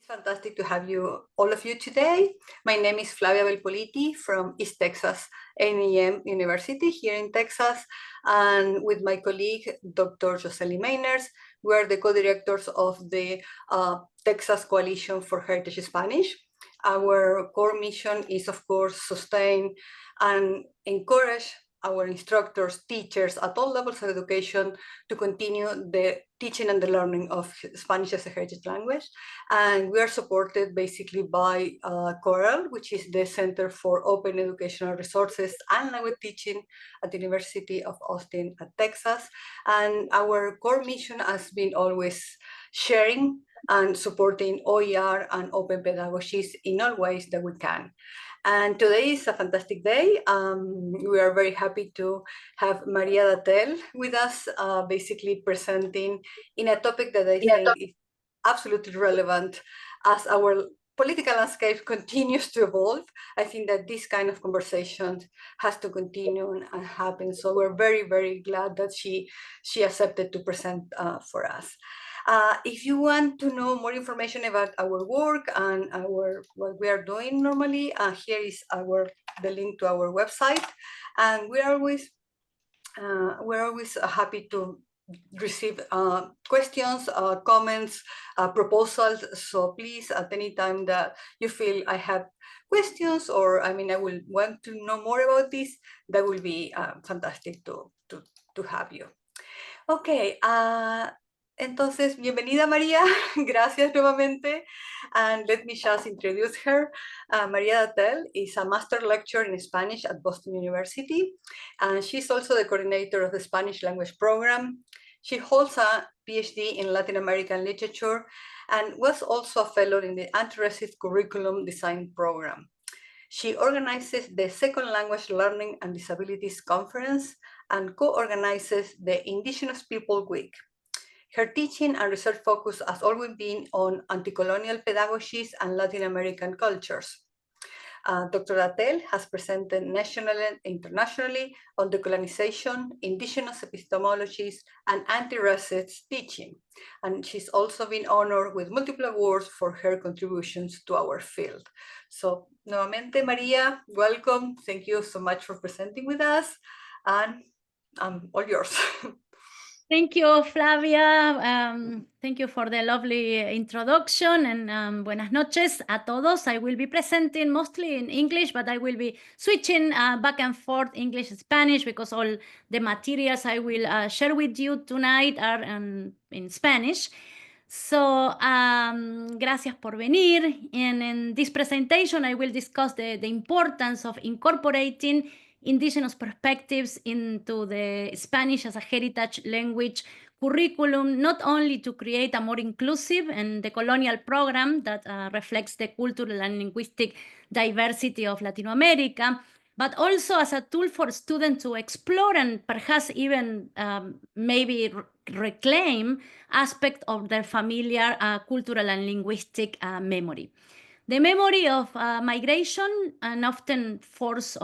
Fantastic to have all of you today. My name is Flavia Belpoliti from East Texas A&M University here in Texas. And with my colleague, Dr. Jocelyn Mainers, we are the co-directors of the Texas Coalition for Heritage Spanish. Our core mission is, of course, sustain and encourage our instructors, teachers at all levels of education to continue the teaching and the learning of Spanish as a heritage language. And we are supported basically by CORAL, which is the Center for Open Educational Resources and Language Teaching at the University of Austin at Texas. And our core mission has been always sharing and supporting OER and open pedagogies in all ways that we can. And today is a fantastic day. We are very happy to have Maria Datel with us, basically presenting in a topic that I think is absolutely relevant as our political landscape continues to evolve. I think that this kind of conversation has to continue and happen. So we're very, very glad that she accepted to present for us. If you want to know more information about our work and what we are doing normally, here is the link to our website. And we're always happy to receive questions, comments, proposals. So please, at any time that you feel I have questions or I will want to know more about this, that will be fantastic to have you. Okay. Entonces, bienvenida María, gracias nuevamente. And let me just introduce her. Maria Datel is a master lecturer in Spanish at Boston University. And she's also the coordinator of the Spanish language program. She holds a PhD in Latin American literature and was also a fellow in the Anti-Racist Curriculum Design Program. She organizes the Second Language Learning and Disabilities Conference and co-organizes the Indigenous People Week. Her teaching and research focus has always been on anti-colonial pedagogies and Latin American cultures. Dr. Datel has presented nationally and internationally on decolonization, indigenous epistemologies, and anti-racist teaching. And she's also been honored with multiple awards for her contributions to our field. So, nuevamente, Maria, welcome. Thank you so much for presenting with us, and all yours. Thank you, Flavia. Thank you for the lovely introduction, and buenas noches a todos. I will be presenting mostly in English, but I will be switching back and forth English-Spanish because all the materials I will share with you tonight are in Spanish. So, gracias por venir. And in this presentation, I will discuss the importance of incorporating indigenous perspectives into the Spanish as a heritage language curriculum, not only to create a more inclusive and decolonial program that reflects the cultural and linguistic diversity of Latin America, but also as a tool for students to explore and perhaps even maybe reclaim aspects of their familiar cultural and linguistic memory. The memory of migration and often forced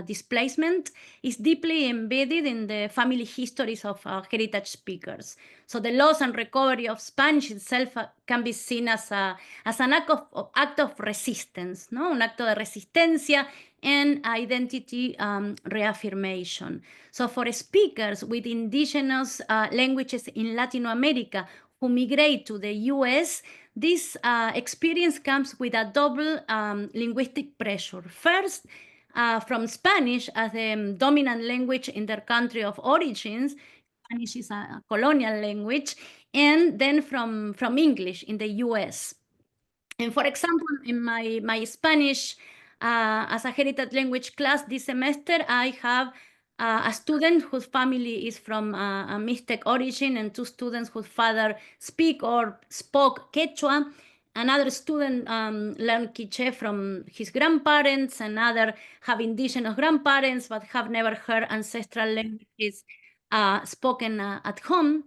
displacement is deeply embedded in the family histories of heritage speakers. So the loss and recovery of Spanish itself can be seen as an act of resistance, ¿no? Un acto de resistencia and identity reaffirmation. So for speakers with indigenous languages in Latin America who migrate to the US, this experience comes with a double linguistic pressure. First, from Spanish as the dominant language in their country of origins, Spanish is a colonial language, and then from English in the US. And for example, in my Spanish as a heritage language class this semester, I have a student whose family is from a Mixtec origin and two students whose father speak or spoke Quechua. Another student learned Quiche from his grandparents, another have indigenous grandparents but have never heard ancestral languages spoken at home.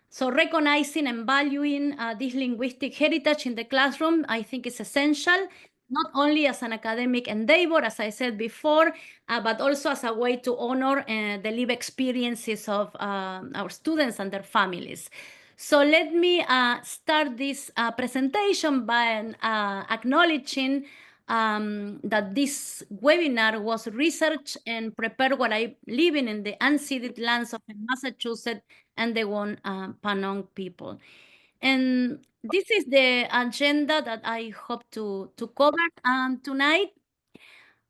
So recognizing and valuing this linguistic heritage in the classroom, I think is essential, not only as an academic endeavor, as I said before, but also as a way to honor the lived experiences of our students and their families. So let me start this presentation by acknowledging that this webinar was researched and prepared while I living in the unceded lands of Massachusetts and the Wampanoag people. And this is the agenda that I hope to cover tonight.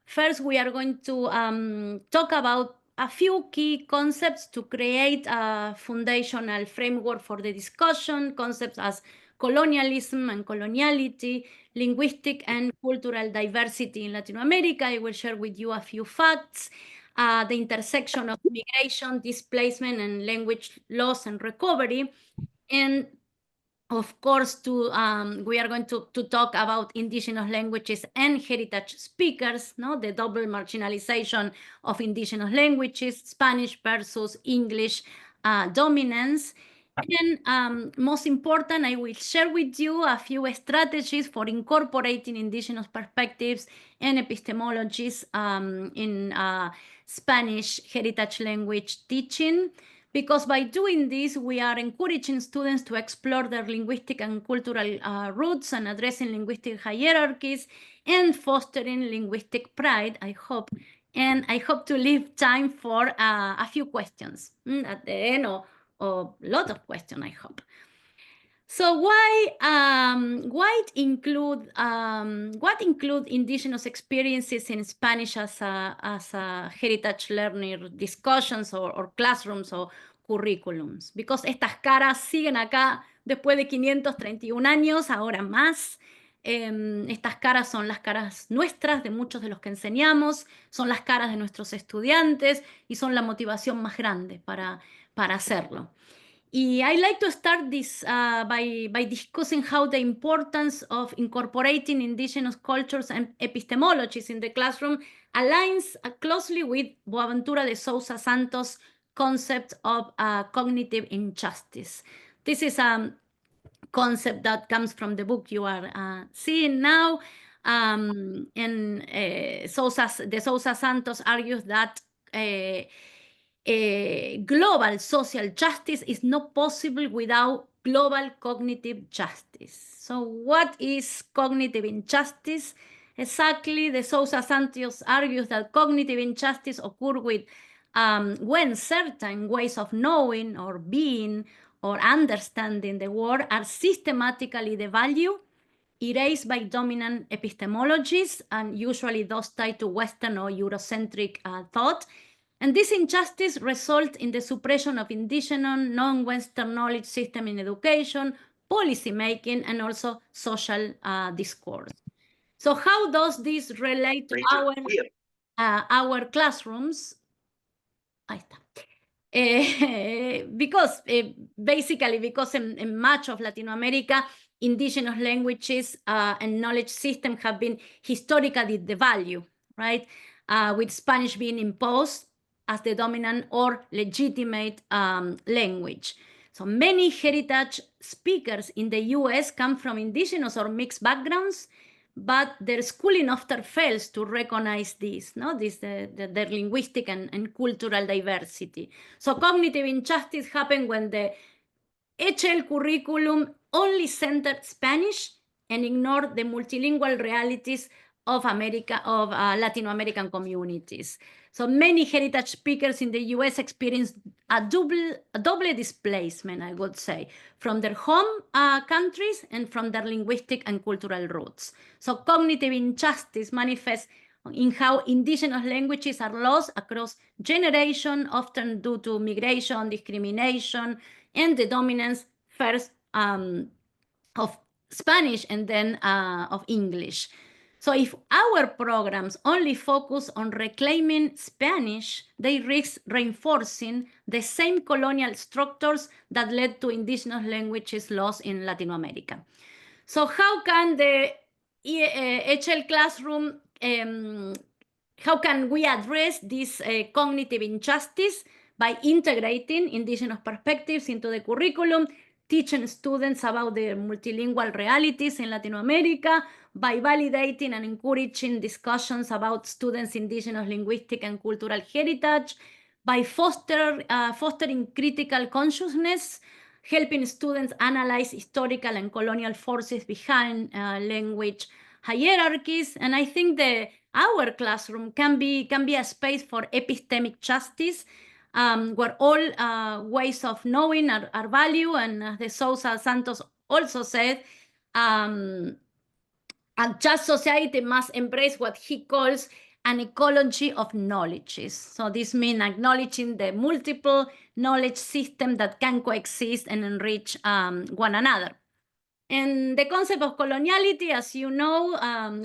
First, we are going to talk about a few key concepts to create a foundational framework for the discussion, concepts as colonialism and coloniality, linguistic and cultural diversity in Latin America. I will share with you a few facts, the intersection of migration, displacement, and language loss and recovery. And of course, we are going to talk about indigenous languages and heritage speakers, no? The double marginalization of indigenous languages, Spanish versus English dominance. And most important, I will share with you a few strategies for incorporating indigenous perspectives and epistemologies in Spanish heritage language teaching. Because by doing this, we are encouraging students to explore their linguistic and cultural roots and addressing linguistic hierarchies and fostering linguistic pride, I hope. And I hope to leave time for a few questions at the end, or a lot of questions, I hope. So what include indigenous experiences in Spanish as a heritage learning discussions or classrooms or curriculums? Because estas caras siguen acá después de 531 años, ahora más. Estas caras son las caras nuestras, de muchos de los que enseñamos, son las caras de nuestros estudiantes y son la motivación más grande para hacerlo. I like to start this by discussing how the importance of incorporating indigenous cultures and epistemologies in the classroom aligns closely with Boaventura de Sousa Santos' concept of cognitive injustice. This is a concept that comes from the book you are seeing now. And de Sousa Santos argues that global social justice is not possible without global cognitive justice. So what is cognitive injustice? Exactly, de Sousa Santos argues that cognitive injustice occurs with when certain ways of knowing or being or understanding the world are systematically devalued, erased by dominant epistemologies, and usually those tied to Western or Eurocentric thought. And this injustice results in the suppression of indigenous, non-Western knowledge system in education, policy making, and also social discourse. So how does this relate to our classrooms? Ahí está. Basically because in much of Latin America, indigenous languages and knowledge systems have been historically devalued, right? With Spanish being imposed as the dominant or legitimate language. So many heritage speakers in the US come from indigenous or mixed backgrounds, but their schooling often fails to recognize this, no? Their linguistic and cultural diversity. So cognitive injustice happens when the HL curriculum only centered Spanish and ignored the multilingual realities of Latin American communities. So many heritage speakers in the US experience a double displacement, I would say, from their home countries and from their linguistic and cultural roots. So cognitive injustice manifests in how indigenous languages are lost across generations, often due to migration, discrimination, and the dominance first of Spanish and then of English. So if our programs only focus on reclaiming Spanish, they risk reinforcing the same colonial structures that led to indigenous languages lost in Latin America. So how can the HL classroom, how can we address this cognitive injustice? By integrating indigenous perspectives into the curriculum, teaching students about the multilingual realities in Latin America, by validating and encouraging discussions about students' indigenous linguistic and cultural heritage, by fostering critical consciousness, helping students analyze historical and colonial forces behind language hierarchies. And I think our classroom can be a space for epistemic justice, where all ways of knowing are valued, and as De Sousa Santos also said, a just society must embrace what he calls an ecology of knowledges. So this means acknowledging the multiple knowledge systems that can coexist and enrich one another. And the concept of coloniality, as you know,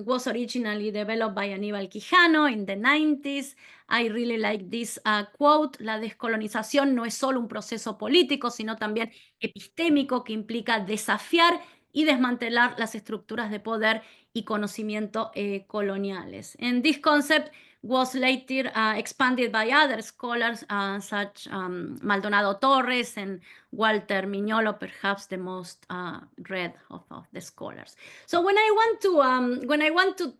was originally developed by Aníbal Quijano in the 90s. I really like this quote: la descolonización no es solo un proceso político, sino también epistémico, que implica desafiar y desmantelar las estructuras de poder y conocimiento coloniales. And this concept was later expanded by other scholars such Maldonado Torres and Walter Mignolo, perhaps the most read of the scholars. So when I want to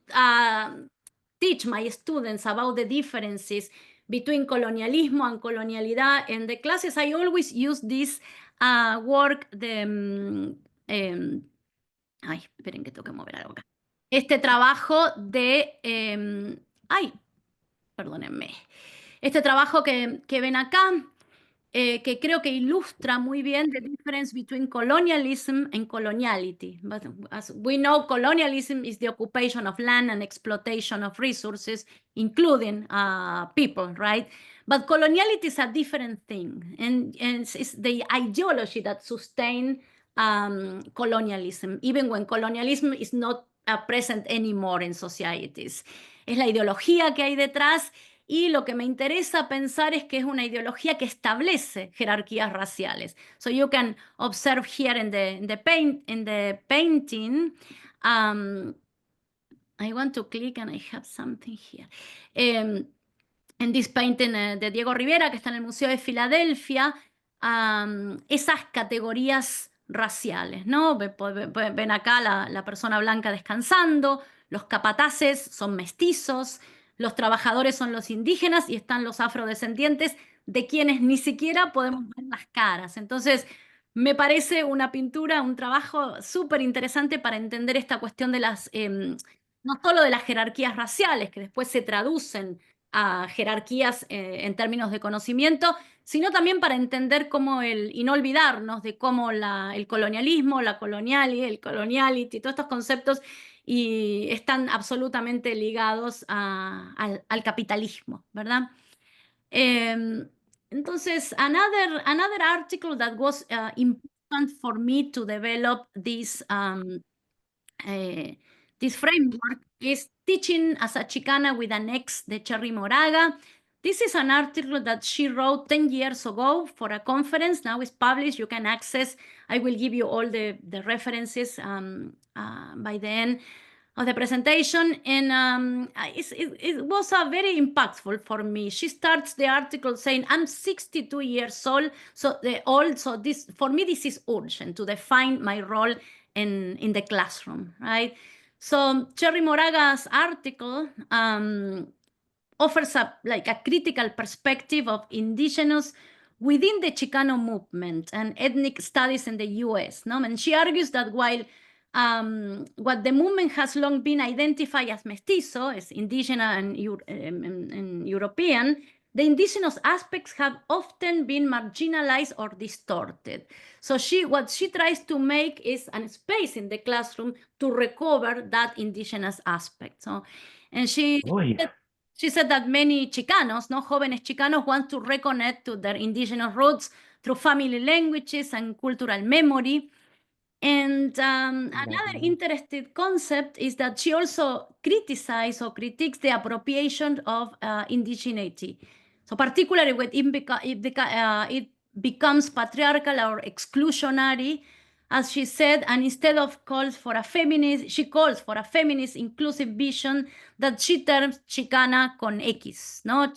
teach my students about the differences between colonialismo and colonialidad in the classes, I always use this work, ay, esperen que tengo que mover algo acá. Este trabajo de, perdónenme. Este trabajo que ven acá, que creo que ilustra muy bien the difference between colonialism and coloniality. But as we know, colonialism is the occupation of land and exploitation of resources, including people, right? But coloniality is a different thing, and it's the ideology that sustains colonialism, even when colonialism is not present anymore in societies. Es la ideología que hay detrás, y lo que me interesa pensar es que es una ideología que establece jerarquías raciales. So you can observe here in the painting. I want to click and I have something here. En this painting de Diego Rivera, que está en el Museo de Filadelfia, esas categorías raciales, ¿no? Ven acá la persona blanca descansando, los capataces son mestizos, los trabajadores son los indígenas y están los afrodescendientes, de quienes ni siquiera podemos ver las caras. Entonces, me parece una pintura, un trabajo súper interesante para entender esta cuestión de las, no solo de las jerarquías raciales, que después se traducen a jerarquías en términos de conocimiento, sino también para entender cómo y no olvidarnos de cómo el colonialismo, el coloniality, todos estos conceptos y están absolutamente ligados al capitalismo, ¿verdad? Entonces, another article that was important for me to develop this framework is Teaching as a Chicana with an Ex de Cherry Moraga. This is an article that she wrote 10 years ago for a conference. Now it's published. You can access. I will give you all the references by the end of the presentation. And it was very impactful for me. She starts the article saying, I'm 62 years old. So this, for me, this is urgent to define my role in the classroom, right? So Cherry Moraga's article offers a critical perspective of indigenous within the Chicano movement and ethnic studies in the US. No? And she argues that while what the movement has long been identified as mestizo, as indigenous and European, the indigenous aspects have often been marginalized or distorted. So what she tries to make is a space in the classroom to recover that indigenous aspect. So, and she said that many Chicanos, jóvenes Chicanos, want to reconnect to their indigenous roots through family languages and cultural memory. And another interesting concept is that she also criticizes or critiques the appropriation of indigeneity. So particularly when it becomes patriarchal or exclusionary, as she said, and instead of she calls for a feminist inclusive vision that she terms Chicana con X, no?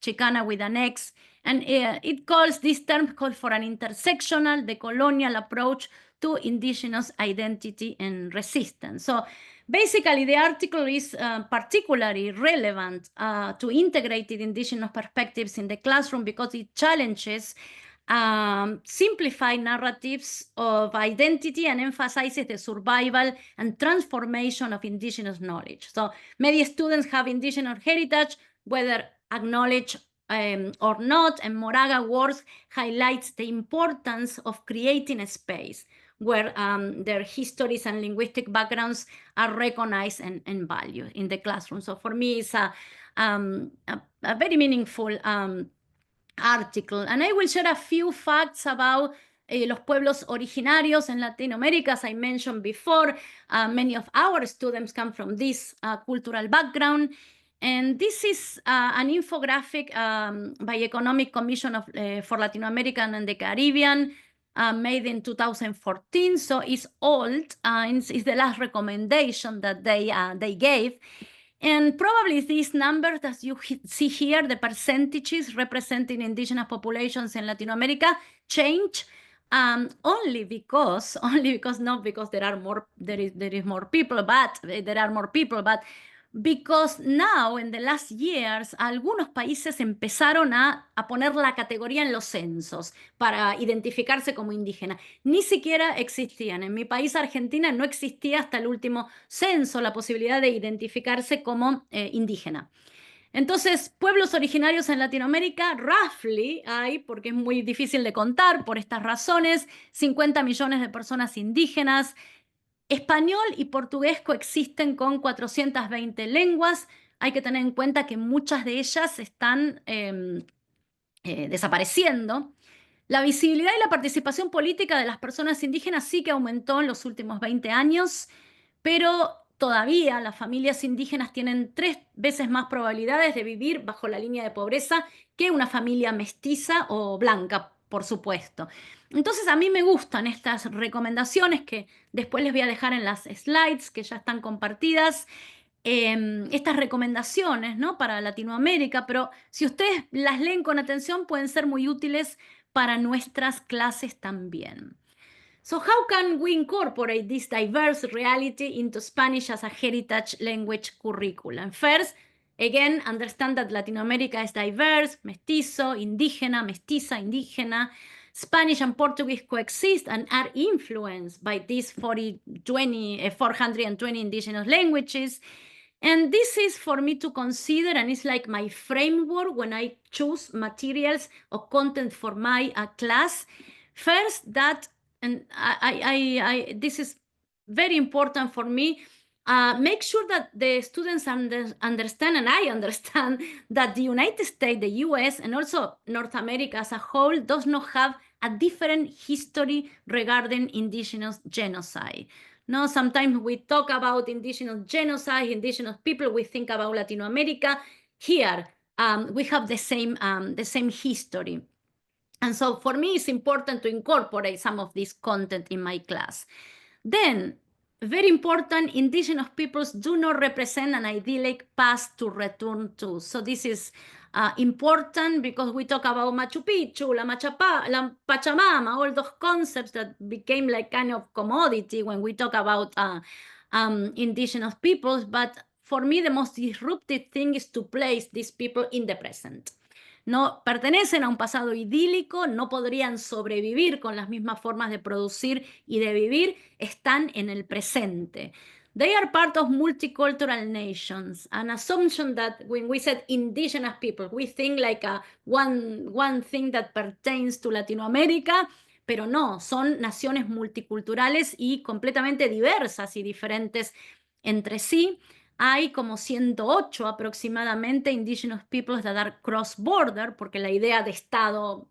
Chicana with an X. And this term calls for an intersectional, decolonial approach to indigenous identity and resistance. So basically, the article is particularly relevant to integrated indigenous perspectives in the classroom because it challenges simplify narratives of identity and emphasizes the survival and transformation of indigenous knowledge. So many students have indigenous heritage, whether acknowledged or not, and Moraga work highlights the importance of creating a space where their histories and linguistic backgrounds are recognized and valued in the classroom. So for me, it's a very meaningful article. And I will share a few facts about los pueblos originarios in Latinoamérica. As I mentioned before, many of our students come from this cultural background. And this is an infographic by Economic Commission for Latin America and the Caribbean, made in 2014. So it's old. It's the last recommendation that they gave. And probably these numbers that you see here, the percentages representing indigenous populations in Latin America, change only because not because there is more people, but there are more people, but because now, in the last years, algunos países empezaron a poner la categoría en los censos para identificarse como indígena. Ni siquiera existían. En mi país, Argentina, no existía hasta el último censo la posibilidad de identificarse como indígena. Entonces, pueblos originarios en Latinoamérica, roughly hay, porque es muy difícil de contar por estas razones, 50 millones de personas indígenas. Español y portugués coexisten con 420 lenguas. Hay que tener en cuenta que muchas de ellas están desapareciendo. La visibilidad y la participación política de las personas indígenas sí que aumentó en los últimos 20 años, pero todavía las familias indígenas tienen 3 veces más probabilidades de vivir bajo la línea de pobreza que una familia mestiza o blanca, por supuesto. Entonces a mí me gustan estas recomendaciones que después les voy a dejar en las slides que ya están compartidas. Estas recomendaciones, ¿no?, para Latinoamérica, pero si ustedes las leen con atención pueden ser muy útiles para nuestras clases también. So how can we incorporate this diverse reality into Spanish as a heritage language curriculum? First, again, understand that Latin America is diverse, mestizo, indígena, mestiza, indígena. Spanish and Portuguese coexist and are influenced by these 420 indigenous languages. And this is for me to consider, and it's like my framework when I choose materials or content for my class. First, that, and this is very important for me, make sure that the students understand, and I understand, that the United States, the US, and also North America as a whole does not have a different history regarding indigenous genocide. No, sometimes we talk about indigenous genocide, indigenous people, we think about Latin America. Here, we have the same history. And so for me, it's important to incorporate some of this content in my class. Then, very important, indigenous peoples do not represent an idyllic past to return to. So this is important because we talk about Machu Picchu, la Pachamama, all those concepts that became like kind of commodity when we talk about indigenous peoples. But for me, the most disruptive thing is to place these people in the present. No pertenecen a un pasado idílico, no podrían sobrevivir con las mismas formas de producir y de vivir, están en el presente. They are part of multicultural nations. An assumption that when we said indigenous people, we think like one thing that pertains to Latinoamérica, pero no, son naciones multiculturales y completamente diversas y diferentes entre sí. Hay como 108 aproximadamente indigenous peoples that are cross-border, porque la idea de Estado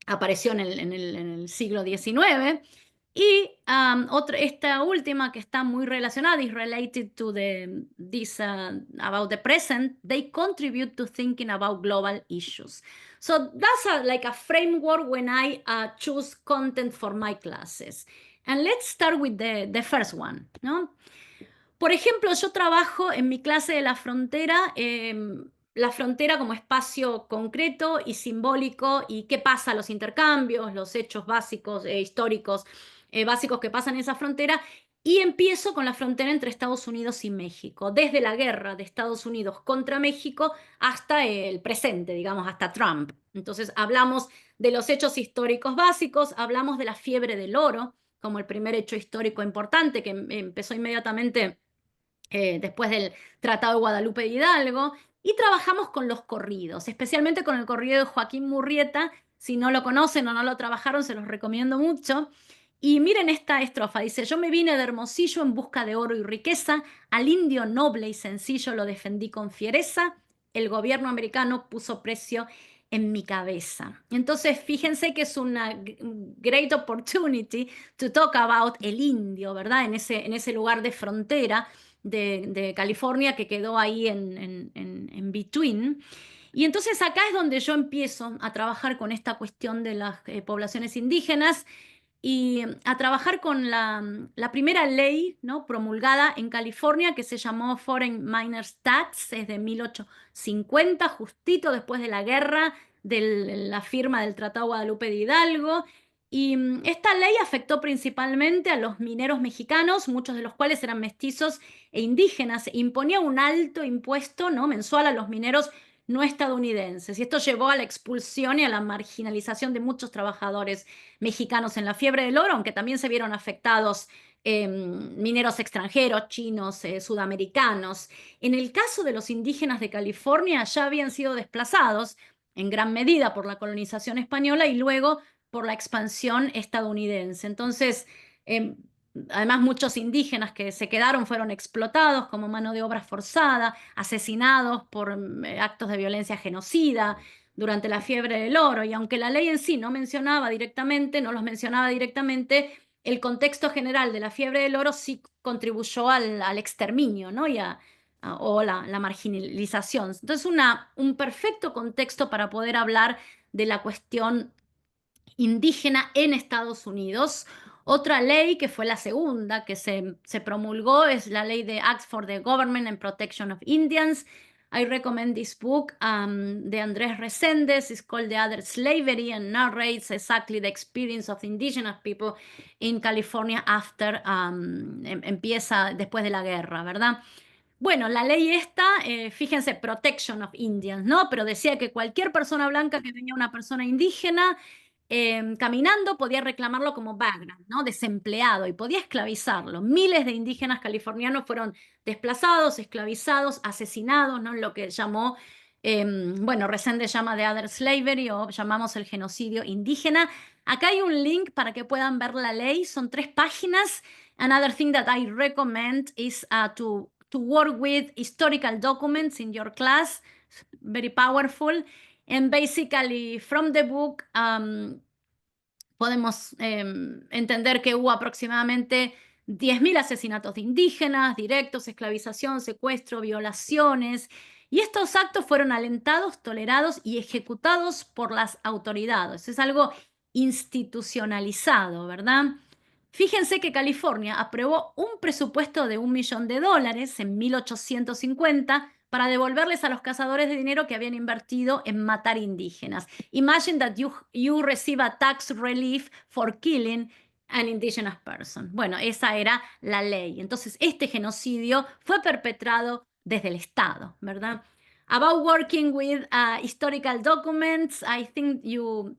apareció en el siglo XIX. Y esta última que está muy relacionada, is related to this about the present, they contribute to thinking about global issues. So that's like a framework when I choose content for my classes. And let's start with the first one, ¿no? Por ejemplo, yo trabajo en mi clase de la frontera como espacio concreto y simbólico, y qué pasa, los intercambios, los hechos básicos, históricos, básicos que pasan en esa frontera, Y empiezo con la frontera entre Estados Unidos y México, desde la guerra de Estados Unidos contra México hasta el presente, digamos, hasta Trump. Entonces hablamos de los hechos históricos básicos, hablamos de la fiebre del oro como el primer hecho histórico importante que empezó inmediatamente después del Tratado de Guadalupe de Hidalgo, y trabajamos con los corridos, especialmente con el corrido de Joaquín Murrieta. Si no lo conocen o no lo trabajaron, se los recomiendo mucho. Y miren esta estrofa, dice: yo me vine de Hermosillo en busca de oro y riqueza, al indio noble y sencillo lo defendí con fiereza, el gobierno americano puso precio en mi cabeza. Entonces, fíjense que es una great opportunity to talk about el indio, ¿verdad? En ese lugar de frontera de California que quedó ahí en between. Y entonces acá es donde yo empiezo a trabajar con esta cuestión de las poblaciones indígenas y a trabajar con la primera ley, ¿no?, promulgada en California, que se llamó Foreign Miners Tax, es de 1850, justito después de la guerra, de la firma del Tratado Guadalupe de Hidalgo. Y esta ley afectó principalmente a los mineros mexicanos, muchos de los cuales eran mestizos e indígenas. E imponía un alto impuesto, ¿no?, mensual a los mineros no estadounidenses. Y esto llevó a la expulsión y a la marginalización de muchos trabajadores mexicanos en la fiebre del oro, aunque también se vieron afectados mineros extranjeros, chinos, sudamericanos. En el caso de los indígenas de California, ya habían sido desplazados en gran medida por la colonización española y luego por la expansión estadounidense. Entonces, además, muchos indígenas que se quedaron fueron explotados como mano de obra forzada, asesinados por actos de violencia genocida durante la fiebre del oro. Y aunque la ley en sí no los mencionaba directamente, el contexto general de la fiebre del oro sí contribuyó al exterminio, ¿no?, o la marginalización. Entonces, un perfecto contexto para poder hablar de la cuestión indígena en Estados Unidos. Otra ley, que fue la segunda que se promulgó, es la ley de Acts for the Government and Protection of Indians. I recommend this book de Andrés Reséndez. It's called The Other Slavery and narrates exactly the experience of the indigenous people in California after, empieza después de la guerra, ¿verdad? Bueno, la ley esta, fíjense, Protection of Indians, ¿no? Pero decía que cualquier persona blanca que tenía una persona indígena caminando podía reclamarlo como background, ¿no?, desempleado, y podía esclavizarlo. Miles de indígenas californianos fueron desplazados, esclavizados, asesinados, ¿no?, en lo que llamó, bueno, Reséndez llama The Other Slavery, o llamamos el genocidio indígena. Acá hay un link para que puedan ver la ley, son 3 páginas. Another thing that I recommend is to work with historical documents in your class, very powerful. And basically, from the book, podemos entender que hubo aproximadamente 10.000 asesinatos de indígenas, directos, esclavización, secuestro, violaciones. Y estos actos fueron alentados, tolerados y ejecutados por las autoridades. Es algo institucionalizado, ¿verdad? Fíjense que California aprobó un presupuesto de $1 millón en 1850 para devolverles a los cazadores de dinero que habían invertido en matar indígenas. Imagine that you receive a tax relief for killing an indigenous person. Bueno, esa era la ley. Entonces, este genocidio fue perpetrado desde el Estado, ¿verdad? About working with historical documents, I think you...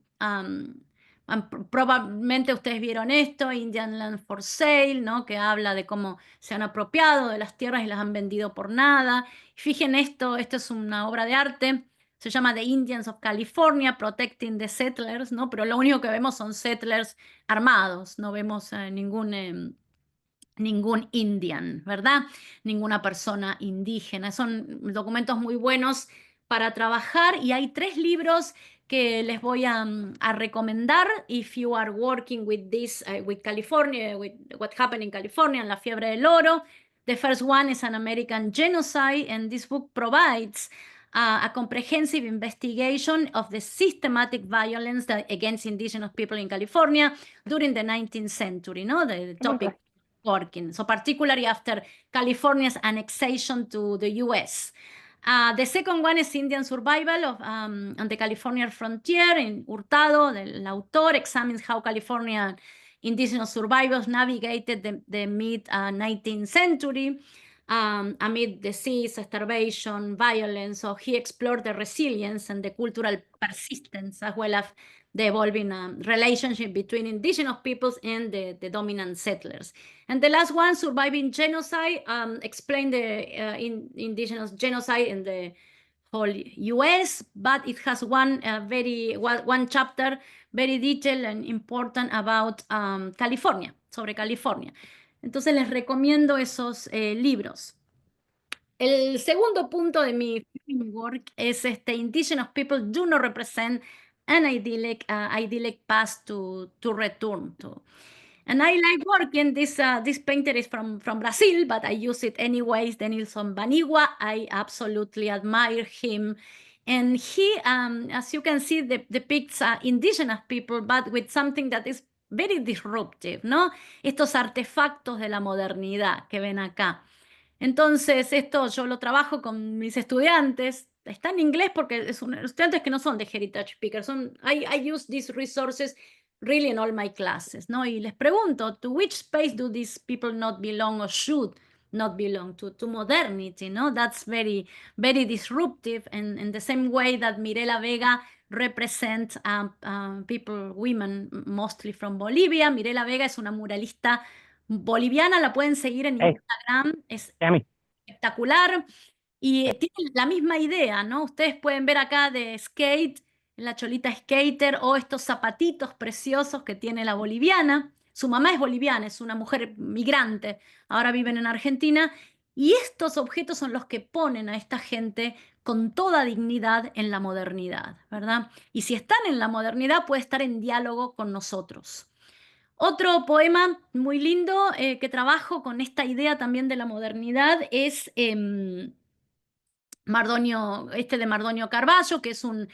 probablemente ustedes vieron esto, Indian Land for Sale, ¿no?, que habla de cómo se han apropiado de las tierras y las han vendido por nada. Fíjense esto es una obra de arte, se llama The Indians of California, Protecting the Settlers, ¿no? Pero lo único que vemos son settlers armados, no vemos ningún indian, ¿verdad? Ninguna persona indígena. Son documentos muy buenos para trabajar, y hay 3 libros que les voy a recomendar if you are working with this, with California, with what happened in California, en la fiebre del oro. The first one is An American Genocide, and this book provides a comprehensive investigation of the systematic violence against indigenous people in California during the 19th century, ¿no? The topic working, so particularly after California's annexation to the US. The second one is Indian Survival on the California Frontier, in Hurtado, del autor, examines how California indigenous survivors navigated the mid-19th century amid disease, starvation, violence. So he explored the resilience and the cultural persistence, as well as the evolving relationship between indigenous peoples and the dominant settlers. And the last one, Surviving Genocide, explained the indigenous genocide in the whole US, but it has one chapter very detailed and important about California, sobre California. Entonces les recomiendo esos libros. El segundo punto de mi framework es indigenous people do not represent an idyllic path to return to. And I like working, this painter is from Brazil, but I use it anyways, Denilson Banigua. I absolutely admire him. And he, as you can see, depicts indigenous people, but with something that is very disruptive, ¿no? Estos artefactos de la modernidad que ven acá. Entonces, esto yo lo trabajo con mis estudiantes. Está en inglés porque son estudiantes que no son de Heritage Speakers. I use these resources really in all my classes, ¿no? Y les pregunto, to which space do these people not belong or should not belong to modernity, ¿no? That's very, very disruptive, and in the same way that Mirela Vega represents people, women, mostly from Bolivia. Mirela Vega es una muralista boliviana, la pueden seguir en Instagram, es espectacular y tiene la misma idea, ¿no? Ustedes pueden ver acá de skate, la cholita skater o estos zapatitos preciosos que tiene la boliviana. Su mamá es boliviana, es una mujer migrante, ahora viven en Argentina, y estos objetos son los que ponen a esta gente con toda dignidad en la modernidad, ¿verdad? Y si están en la modernidad, puede estar en diálogo con nosotros. Otro poema muy lindo que trabajo con esta idea también de la modernidad es de Mardonio Carballo, que es un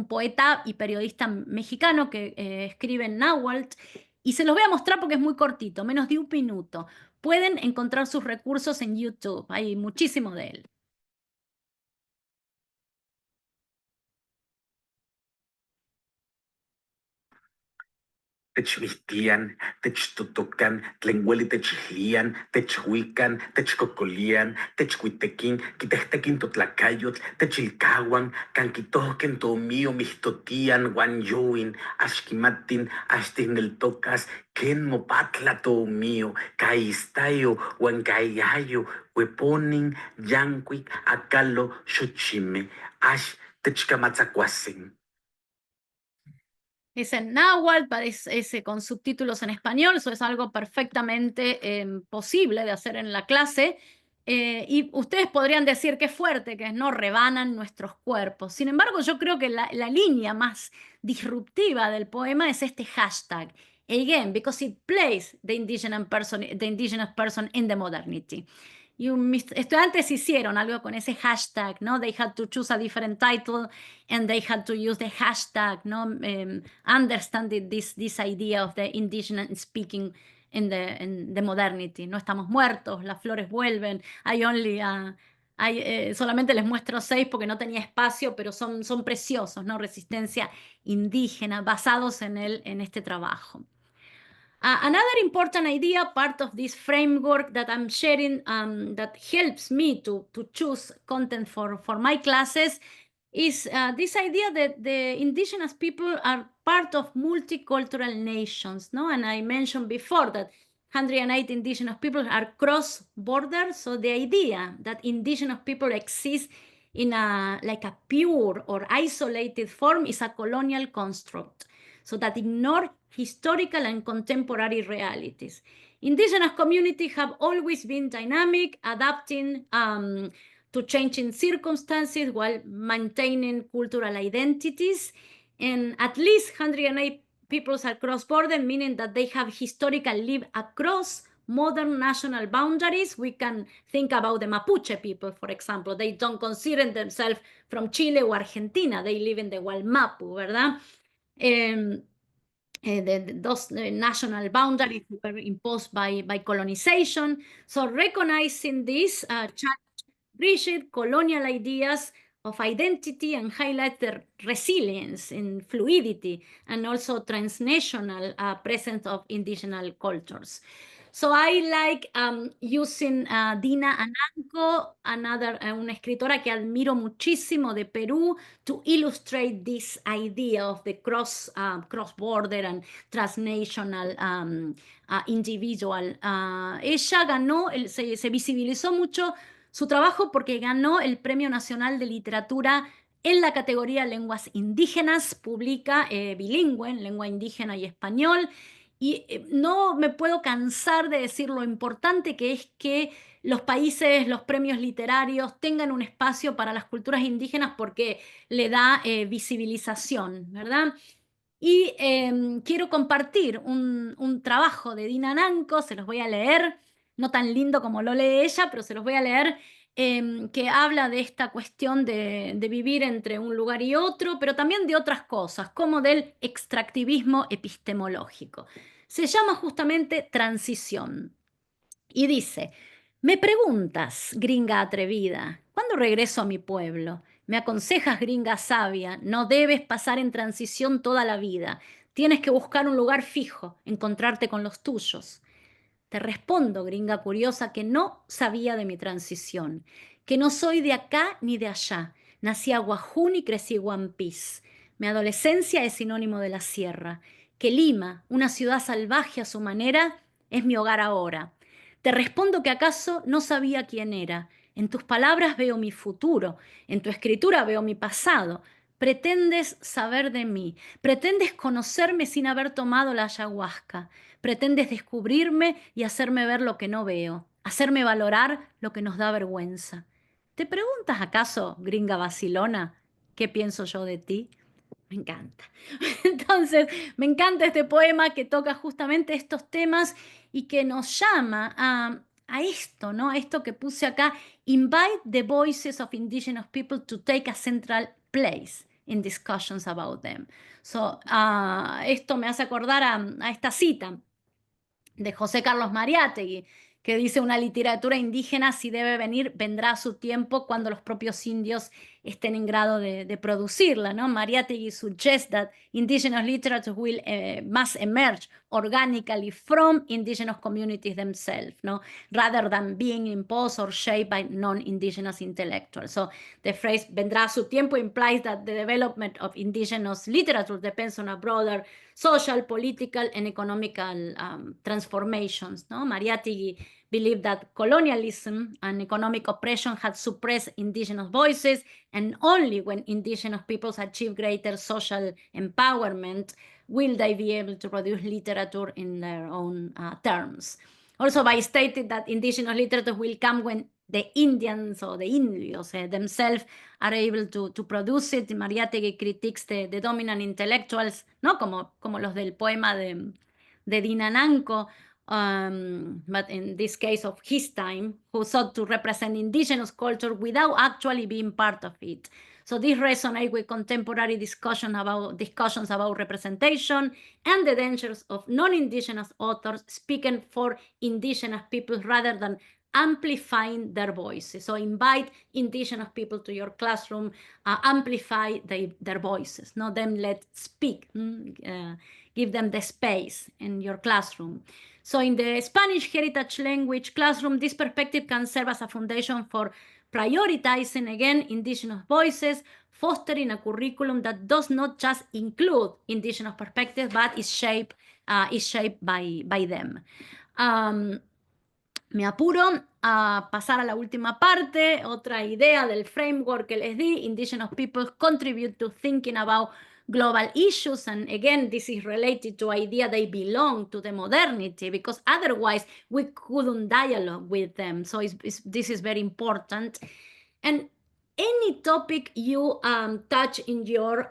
poeta y periodista mexicano que escribe en náhuatl, y se los voy a mostrar porque es muy cortito, menos de un minuto. Pueden encontrar sus recursos en YouTube, hay muchísimo de él. Techmihtian, techtotocan, tlenhueli techihlian, techhuican, techcocolian, techcuitequin, quitectequin totlacayotl, techilcahuan, canquitohquen tomío mihtotian, guanyuin, axquimatin, axtihneltocas, ken mopatla tomío, caistayo, huancayayo, hueponin, yancuic, acalo, xochime, ax techcamatzacuasen. Es en náhuatl, con subtítulos en español, eso es algo perfectamente posible de hacer en la clase. Y ustedes podrían decir que fuerte, que no rebanan nuestros cuerpos. Sin embargo, yo creo que la línea más disruptiva del poema es este hashtag. Again, because it plays the indigenous person in the modernity. Y mis estudiantes hicieron algo con ese hashtag, ¿no? They had to choose a different title and they had to use the hashtag, ¿no? Understanding this idea of the indigenous speaking in the modernity. No estamos muertos, las flores vuelven. Solamente les muestro 6 porque no tenía espacio, pero son preciosos, ¿no? Resistencia indígena, basados en este trabajo. Another important idea, part of this framework that I'm sharing that helps me to choose content for my classes is this idea that the indigenous people are part of multicultural nations, no? And I mentioned before that 108 indigenous people are cross-border, so the idea that indigenous people exist in a pure or isolated form is a colonial construct, so that ignore historical and contemporary realities. Indigenous communities have always been dynamic, adapting to changing circumstances while maintaining cultural identities. And at least 108 peoples are cross-border, meaning that they have historically lived across modern national boundaries. We can think about the Mapuche people, for example. They don't consider themselves from Chile or Argentina. They live in the Gualmapu, ¿verdad? Those national boundaries were imposed by colonization. So recognizing these rigid colonial ideas of identity and highlight the resilience and fluidity and also transnational presence of indigenous cultures. So I like using Dina Ananco, una escritora que admiro muchísimo de Perú, to illustrate this idea of the cross-border and transnational individual. Ella ganó, se visibilizó mucho su trabajo porque ganó el Premio Nacional de Literatura en la categoría Lenguas Indígenas, publica bilingüe en lengua indígena y español. Y no me puedo cansar de decir lo importante que es que los países, los premios literarios tengan un espacio para las culturas indígenas porque le da visibilización, ¿verdad? Y quiero compartir un trabajo de Dina Ananco, se los voy a leer, no tan lindo como lo lee ella, pero se los voy a leer, que habla de esta cuestión de vivir entre un lugar y otro, pero también de otras cosas, como del extractivismo epistemológico. Se llama justamente Transición. Y dice, me preguntas, gringa atrevida, ¿cuándo regreso a mi pueblo? Me aconsejas, gringa sabia, no debes pasar en transición toda la vida. Tienes que buscar un lugar fijo, encontrarte con los tuyos. Te respondo, gringa curiosa, que no sabía de mi transición, que no soy de acá ni de allá. Nací a Guajún y crecí en One Piece. Mi adolescencia es sinónimo de la sierra, que Lima, una ciudad salvaje a su manera, es mi hogar ahora. Te respondo que acaso no sabía quién era. En tus palabras veo mi futuro, en tu escritura veo mi pasado. Pretendes saber de mí, pretendes conocerme sin haber tomado la ayahuasca. Pretendes descubrirme y hacerme ver lo que no veo, hacerme valorar lo que nos da vergüenza. ¿Te preguntas acaso, gringa vacilona, qué pienso yo de ti? Me encanta. Entonces, me encanta este poema que toca justamente estos temas y que nos llama a esto, ¿no? A esto que puse acá, invite the voices of indigenous people to take a central place in discussions about them. So, esto me hace acordar a esta cita de José Carlos Mariátegui, que dice una literatura indígena si debe venir, vendrá a su tiempo cuando los propios indios estén en grado de producirla, ¿no? Mariátegui suggests that indigenous literature will must emerge organically from indigenous communities themselves, ¿no? Rather than being imposed or shaped by non-indigenous intellectuals. So the phrase vendrá a su tiempo implies that the development of indigenous literature depends on a broader social, political, and economical transformations. No? Mariátegui believed that colonialism and economic oppression had suppressed indigenous voices, and only when indigenous peoples achieve greater social empowerment will they be able to produce literature in their own terms. Also, by stating that indigenous literature will come when the Indians or the indios themselves are able to produce it. Mariátegui critiques the dominant intellectuals, ¿no? Como los del poema de Dina Ananco, but in this case of his time, who sought to represent indigenous culture without actually being part of it. So this resonates with contemporary discussions about representation and the dangers of non-indigenous authors speaking for indigenous peoples rather than amplifying their voices. So invite indigenous people to your classroom, amplify their voices, not them let speak, give them the space in your classroom. So in the Spanish heritage language classroom, this perspective can serve as a foundation for prioritizing, again, indigenous voices, fostering a curriculum that does not just include indigenous perspectives, but is shaped by them. Me apuro a pasar a la última parte, otra idea del framework que les di. Indigenous peoples contribute to thinking about global issues, and again, this is related to idea they belong to the modernity, because otherwise we couldn't dialogue with them. So this is very important. And any topic you touch in your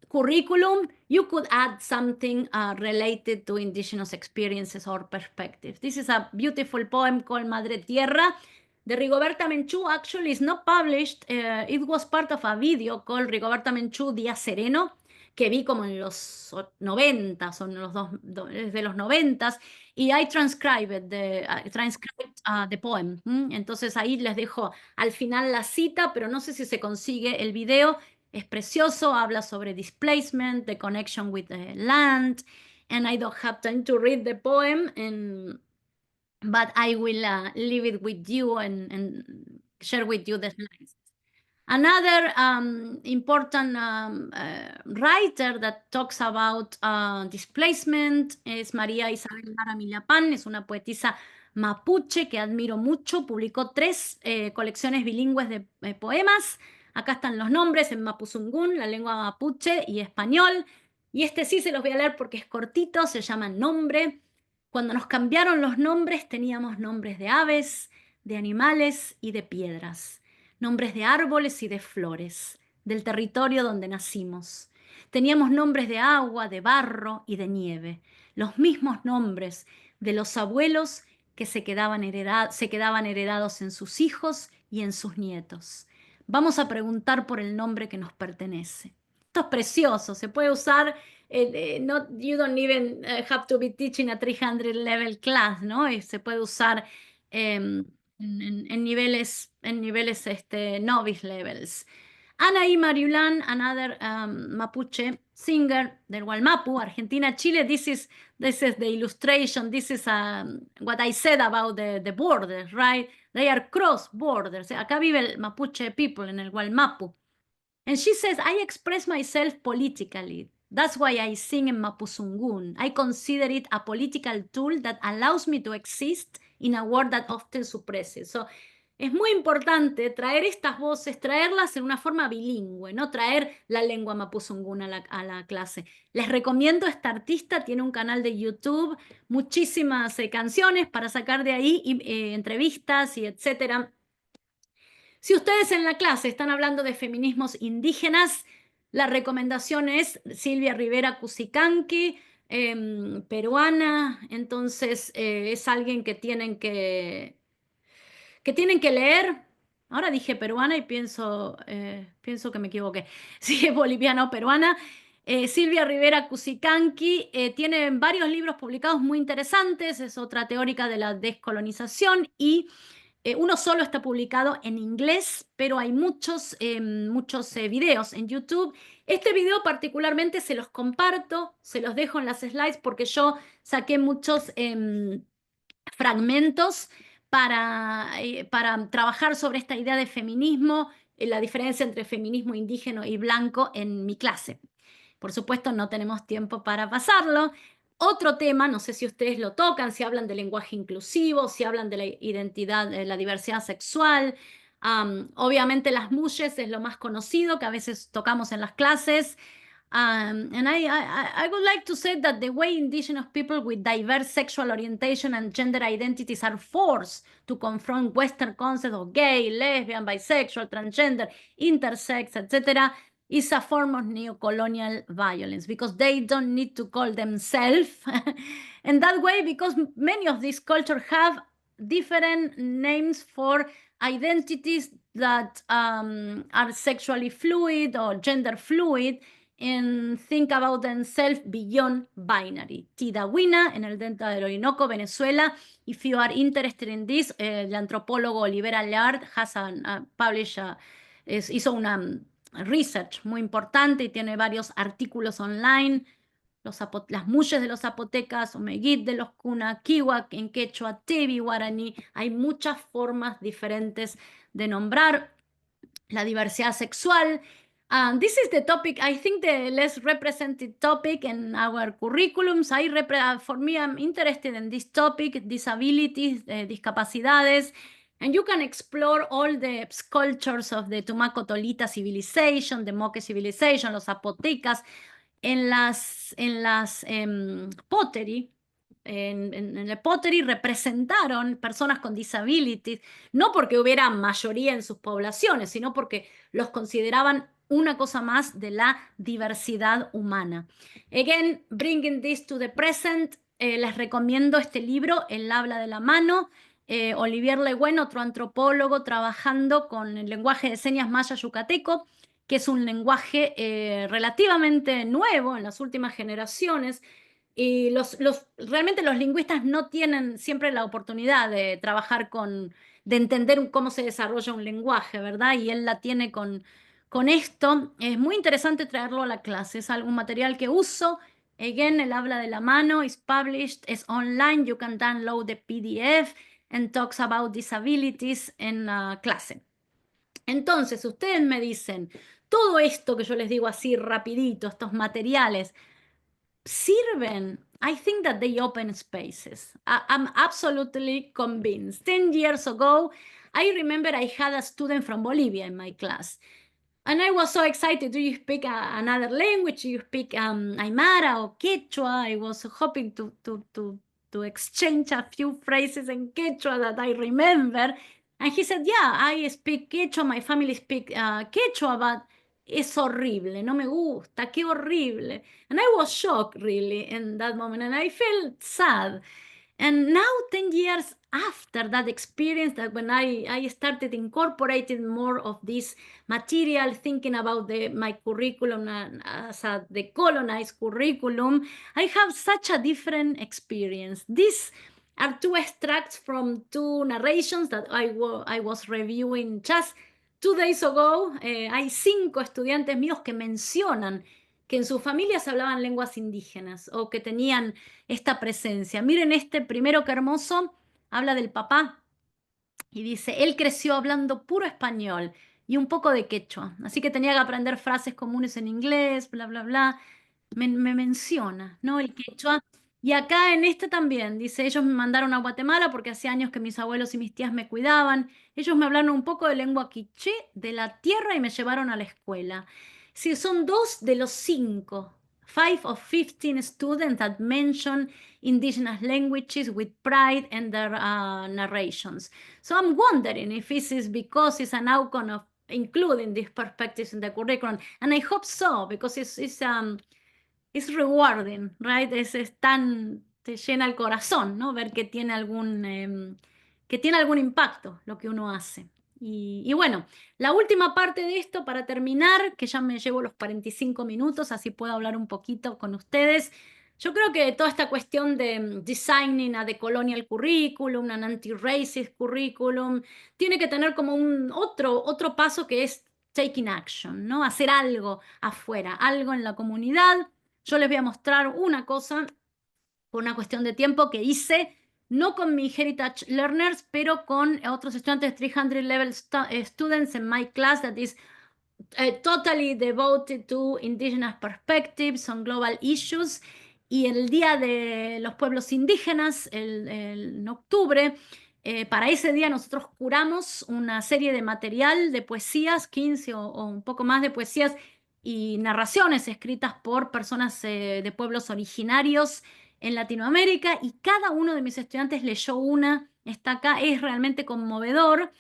curriculum, you could add something related to indigenous experiences or perspectives. This is a beautiful poem called Madre Tierra. The Rigoberta Menchú actually is not published. It was part of a video called Rigoberta Menchú Día Sereno, que vi como en los 90, son desde los 90, y I transcribed the poem. Entonces ahí les dejo al final la cita, pero no sé si se consigue el video. Es precioso, habla sobre displacement, the connection with the land, and I don't have time to read the poem, but I will leave it with you and share with you the slides. Another important writer that talks about displacement es María Isabel Lara Millapán, es una poetisa mapuche que admiro mucho, publicó 3 colecciones bilingües de poemas. Acá están los nombres en mapuzungún, la lengua mapuche, y español. Y este sí se los voy a leer porque es cortito, se llama Nombre. Cuando nos cambiaron los nombres teníamos nombres de aves, de animales y de piedras. Nombres de árboles y de flores, del territorio donde nacimos. Teníamos nombres de agua, de barro y de nieve, los mismos nombres de los abuelos que se quedaban heredados en sus hijos y en sus nietos. Vamos a preguntar por el nombre que nos pertenece. Esto es precioso, se puede usar, you don't even have to be teaching a 300 level class, ¿no? Se puede usar en niveles novice levels. Anaí Mariulán, another Mapuche singer del Gualmapu, Argentina, Chile. This is the illustration. This is what I said about the borders, right? They are cross borders. Acá vive el Mapuche people en el Gualmapu. And she says, I express myself politically. That's why I sing in Mapuzungún. I consider it a political tool that allows me to exist in a world that often suppresses. So, es muy importante traer estas voces, traerlas en una forma bilingüe, no traer la lengua mapuzungún a la clase. Les recomiendo esta artista, tiene un canal de YouTube, muchísimas canciones para sacar de ahí, entrevistas y etcétera. Si ustedes en la clase están hablando de feminismos indígenas, la recomendación es Silvia Rivera Cusicanqui, peruana. Entonces es alguien que tienen que leer. Ahora dije peruana y pienso que me equivoqué. Sí, es boliviana o peruana. Silvia Rivera Cusicanqui tiene varios libros publicados muy interesantes, es otra teórica de la descolonización, y uno solo está publicado en inglés, pero hay muchos videos en YouTube. Este video particularmente se los comparto, se los dejo en las slides porque yo saqué muchos fragmentos para trabajar sobre esta idea de feminismo, la diferencia entre feminismo indígena y blanco en mi clase. Por supuesto, no tenemos tiempo para pasarlo. Otro tema, no sé si ustedes lo tocan, si hablan de lenguaje inclusivo, si hablan de la identidad, de la diversidad sexual. Obviamente las MUYES es lo más conocido que a veces tocamos en las clases. And I would like to say that the way indigenous people with diverse sexual orientation and gender identities are forced to confront Western concepts of gay, lesbian, bisexual, transgender, intersex, etc., is a form of neocolonial violence because they don't need to call themselves. And that way, because many of these cultures have different names for identities that are sexually fluid or gender fluid, and think about themselves beyond binary. Tidawina, en el Delta del Orinoco, Venezuela. If you are interested in this, el antropólogo Oliver Allard has published, hizo una research muy importante y tiene varios artículos online. Las MUYES de los zapotecas, Omeguit de los Kuna, Kiwa, en quechua, Tebi, guaraní. Hay muchas formas diferentes de nombrar la diversidad sexual. This is the topic, I think, the less represented topic in our curriculums. For me, I'm interested in this topic, disabilities, discapacidades. And you can explore all the cultures of the Tumaco Tolita civilization, the Moque civilization, los zapotecas, en las pottery. En el pottery representaron personas con disabilities, no porque hubiera mayoría en sus poblaciones, sino porque los consideraban una cosa más de la diversidad humana. Again, bringing this to the present, les recomiendo este libro, El habla de la mano, Olivier Legüen, otro antropólogo trabajando con el lenguaje de señas maya yucateco, que es un lenguaje relativamente nuevo en las últimas generaciones, y realmente los lingüistas no tienen siempre la oportunidad de trabajar de entender cómo se desarrolla un lenguaje, ¿verdad? Y él la tiene con esto. Es muy interesante traerlo a la clase, es algún material que uso. Again, él habla de la mano, is published, es online, you can download the PDF and talks about disabilities en la clase. Entonces, ustedes me dicen, todo esto que yo les digo así rapidito, estos materiales, ¿sirven? I think that they open spaces. I'm absolutely convinced. 10 years ago, I remember I had a student from Bolivia in my class. And I was so excited. Do you speak another language? Do you speak Aymara or Quechua? I was hoping to exchange a few phrases in Quechua that I remember. And he said, yeah, I speak Quechua, my family speak Quechua, but es horrible, no me gusta, qué horrible. And I was shocked really in that moment, and I felt sad. And now, 10 years after that experience, that when I started incorporating more of this material, thinking about my curriculum as a decolonized curriculum, I have such a different experience. These are two extracts from two narrations that I was reviewing just 2 days ago. Hay 5 estudiantes míos que mencionan que en sus familias hablaban lenguas indígenas o que tenían esta presencia. Miren este primero, qué hermoso, habla del papá y dice, él creció hablando puro español y un poco de quechua, así que tenía que aprender frases comunes en inglés, bla, bla, bla. Me menciona, ¿no? El quechua. Y acá en este también, dice, ellos me mandaron a Guatemala porque hace años que mis abuelos y mis tías me cuidaban. Ellos me hablaron un poco de lengua quiché, de la tierra, y me llevaron a la escuela. Sí, son 2 de los 5. 5 of 15 students that mention indigenous languages with pride in their narrations. So I'm wondering if this is because it's an outcome of including these perspectives in the curriculum. And I hope so, because it's rewarding, right? Es tan, te llena el corazón, ¿no? Ver que tiene algún impacto lo que uno hace. Y bueno, la última parte de esto para terminar, que ya me llevo los 45 minutos, así puedo hablar un poquito con ustedes. Yo creo que toda esta cuestión de designing a decolonial curriculum, an anti-racist curriculum, tiene que tener como otro paso que es taking action, ¿no? Hacer algo afuera, algo en la comunidad. Yo les voy a mostrar una cosa, por una cuestión de tiempo, que hice, no con mi Heritage Learners, pero con otros estudiantes, 300 level students in my class that is totally devoted to indigenous perspectives on global issues. Y el Día de los Pueblos Indígenas, en octubre, para ese día nosotros curamos una serie de material de poesías, 15 o un poco más de poesías y narraciones escritas por personas de pueblos originarios en Latinoamérica, y cada uno de mis estudiantes leyó una. Está acá, es realmente conmovedor.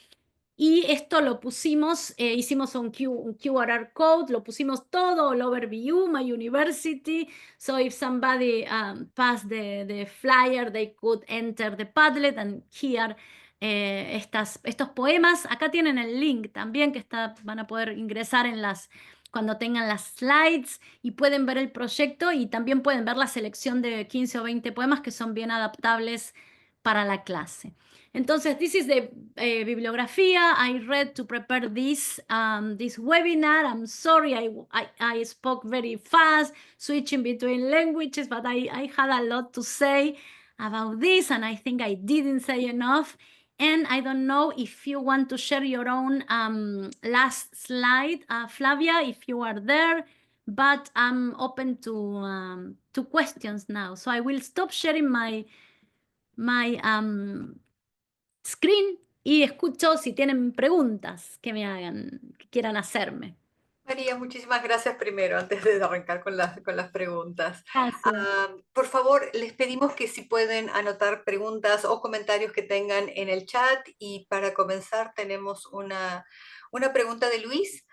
Y esto lo pusimos, hicimos un QR code, lo pusimos todo all over BU, my university. So if somebody passed the flyer, they could enter the Padlet and hear estos poemas. Acá tienen el link también, que van a poder ingresar cuando tengan las slides, y pueden ver el proyecto, y también pueden ver la selección de 15 o 20 poemas que son bien adaptables para la clase. Entonces, this is the bibliografía I read to prepare this webinar. I'm sorry I spoke very fast, switching between languages, but I had a lot to say about this, and I think I didn't say enough. And I don't know if you want to share your own last slide, Flavia, if you are there, but I'm open to questions now. So I will stop sharing my screen y escucho si tienen preguntas que me hagan, que quieran hacerme. María, muchísimas gracias primero, antes de arrancar con las preguntas. Gracias. Por favor, les pedimos que si pueden anotar preguntas o comentarios que tengan en el chat, y para comenzar tenemos una pregunta de Luis,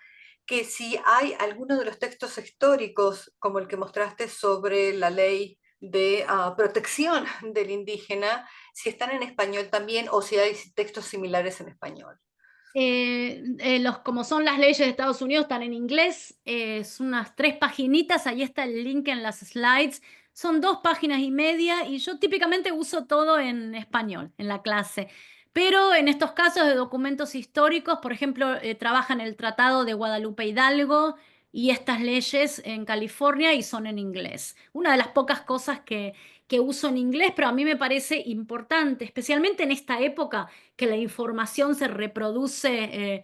que si hay alguno de los textos históricos, como el que mostraste sobre la ley de protección del indígena, si están en español también, o si hay textos similares en español. Como son las leyes de Estados Unidos, están en inglés, es unas 3 paginitas, ahí está el link en las slides, son 2 páginas y media y yo típicamente uso todo en español en la clase. Pero en estos casos de documentos históricos, por ejemplo, trabajan el Tratado de Guadalupe Hidalgo y estas leyes en California y son en inglés. Una de las pocas cosas que uso en inglés, pero a mí me parece importante, especialmente en esta época que la información se reproduce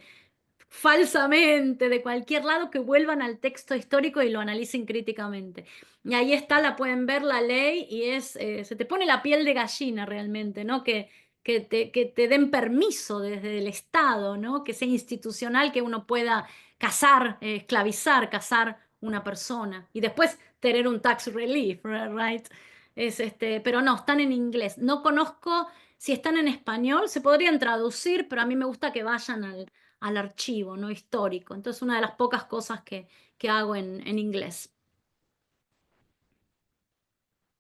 falsamente de cualquier lado, que vuelvan al texto histórico y lo analicen críticamente. Y ahí está, la pueden ver la ley y se te pone la piel de gallina realmente, ¿no? Que te den permiso desde el Estado, ¿no? Que sea institucional, que uno pueda casar, esclavizar, casar una persona y después tener un tax relief, right? Pero no, están en inglés. No conozco si están en español, se podrían traducir, pero a mí me gusta que vayan al archivo, ¿no? Histórico. Entonces, una de las pocas cosas que hago en inglés.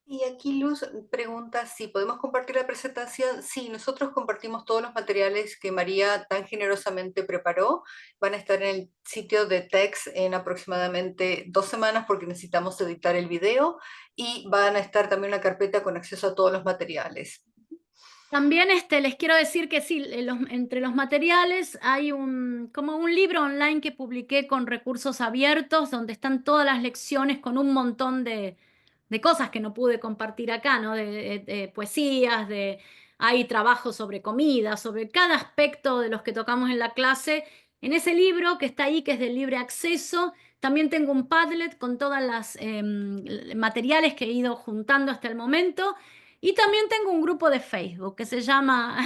Y aquí Luz pregunta si podemos compartir la presentación. Sí, nosotros compartimos todos los materiales que María tan generosamente preparó. Van a estar en el sitio de TEX en aproximadamente 2 semanas porque necesitamos editar el video y van a estar también en la carpeta con acceso a todos los materiales. También les quiero decir que sí, entre los materiales hay como un libro online que publiqué con recursos abiertos, donde están todas las lecciones con un montón de cosas que no pude compartir acá, ¿no? De poesías, hay trabajos sobre comida, sobre cada aspecto de los que tocamos en la clase. En ese libro que está ahí, que es de libre acceso, también tengo un Padlet con todas las materiales que he ido juntando hasta el momento. Y también tengo un grupo de Facebook que se llama